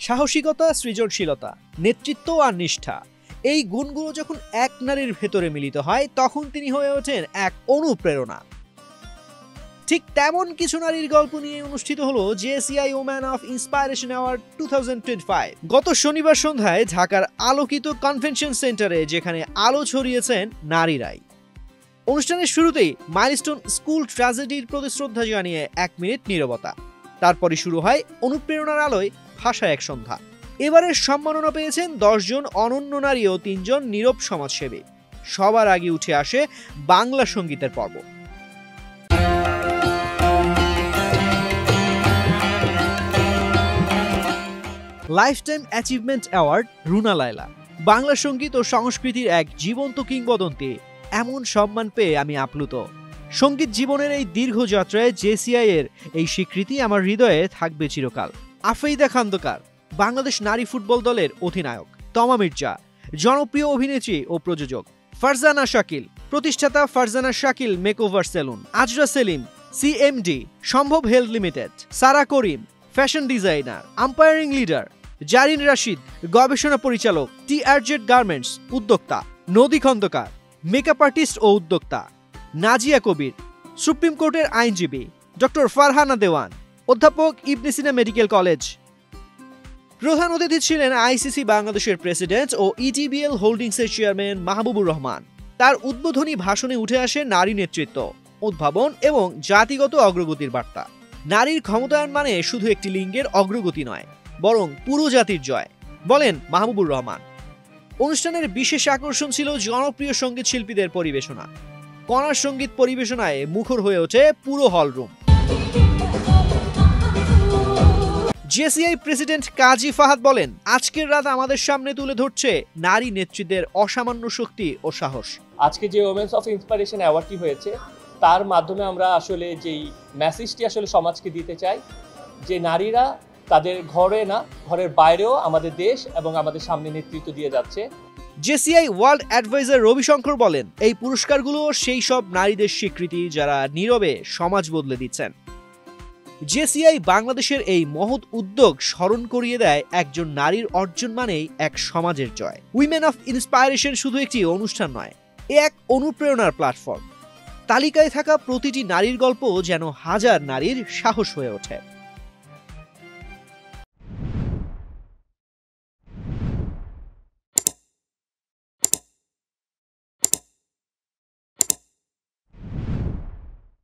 সাহসিকতা, সৃজনশীলতা, নেতৃত্ব আর নিষ্ঠা, এই গুণগুলো যখন এক নারীর ভেতরে মিলিত হয় তখন তিনি হয়ে ওঠেন এক অনুপ্রেরণা। ঠিক তেমন কিছু নারীর গল্প নিয়ে অনুষ্ঠিত হলো JCI woman of inspiration award 2025। গত শনিবার সন্ধ্যায় ঢাকার আলোকিত কনভেনশন সেন্টারে, যেখানে আলো ছড়িয়েছেন নারীরাই। অনুষ্ঠানের শুরুতেই মাইলস্টোন স্কুল ট্র্যাজেডির প্রতি শ্রদ্ধা জানিয়ে 1 মিনিট নীরবতা। তারপরে শুরু হয় অনুপ্রেরণার আলোয় ভাষা এক সন্ধ্যা। এবারের সম্মাননা পেয়েছেন 10 জন অনন্য নারী ও 3 জন নীরব সমাজসেবী। সবার আগে উঠে আসে বাংলা সঙ্গীতের পর্ব। Lifetime achievement award Runa Laila, Bangla সঙ্গীত ও সংস্কৃতির এক জীবন্ত কিংবদন্তি। এমন সম্মান পেয়ে আমি আপ্লুত। সঙ্গীত জীবনের এই দীর্ঘ যাত্রায় জেসিআই এর এই স্বীকৃতি আমার হৃদয়ে থাকবে চিরকাল। আফেইদা খন্দকার, বাংলাদেশ নারী ফুটবল দলের অধিনায়ক। তমা মির্জা, জনপ্রিয় অভিনেত্রী ও প্রযোজক। ফারজানা শাকিল, প্রতিষ্ঠাতা Farzana Shakil makeover salon. Azra Selim, CMD Sambhav health limited. Sara Karim, fashion designer. Empowering leader Zarin Rashid, গবেষণা পরিচালক। টিআরজেড গার্মেন্টস উদ্যোক্তা। নদী খন্দকার, মেকআপ আর্টিস্ট ও উদ্যোক্তা। নাজিয়া কবির, সুপ্রিম কোর্টের আইনজীবী। ডক্টর ফারহানা দেওয়ান, অধ্যাপক ইবনে সিনা মেডিকেল কলেজ। প্রধান অতিথি ছিলেন আইসিসি বাংলাদেশের প্রেসিডেন্ট ও ইটিবিএল হোল্ডিংসের চেয়ারম্যান মাহবুবুর রহমান। তার উদ্বোধনী ভাষণে উঠে আসে নারী নেতৃত্ব, উদ্ভাবন এবং জাতিগত অগ্রগতির বার্তা। নারীর ক্ষমতায়ন মানে শুধু একটি লিঙ্গের অগ্রগতি নয়, বরং পুরো জাতির জয়, বলেন মাহবুবুর রহমান। অনুষ্ঠানের বিশেষ আকর্ষণ ছিল জনপ্রিয় সঙ্গীত শিল্পীদের পরিবেশনা। কণার সঙ্গীত পরিবেশনায় মুখর হয়ে ওঠে পুরো হলরুম। জেসিআই প্রেসিডেন্ট কাজী ফাহাদ বলেন, আজকের রাত আমাদের সামনে তুলে ধরছে নারী নেতৃত্বের অসামান্য শক্তি ও সাহস। আজকে যে ওমেন্স অফ ইন্সপিরেশন অ্যাওয়ার্ডটি হয়েছে, তার মাধ্যমে আমরা আসলে যেই মেসেজটি আসলে সমাজকে দিতে চাই, যে নারীরা তাদের ঘরে না, ঘরের বাইরেও আমাদের দেশ এবং আমাদের সামনে নেতৃত্ব দিয়ে যাচ্ছে। জেসিআই ওয়ার্ল্ড অ্যাডভাইজার রবিশঙ্কর বলেন, এই পুরস্কারগুলো সেই সব নারীদের স্বীকৃতি যারা নীরবে সমাজ বদলে দিচ্ছেন। জেসিআই বাংলাদেশের এই মহৎ উদ্যোগ স্মরণ করিয়ে দেয়, একজন নারীর অর্জন মানেই এক সমাজের জয়। উইমেন অফ ইন্সপাইরেশন শুধু একটি অনুষ্ঠান নয়, এ এক অনুপ্রেরণার প্ল্যাটফর্ম। তালিকায় থাকা প্রতিটি নারীর গল্প যেন হাজার নারীর সাহস হয়ে ওঠে।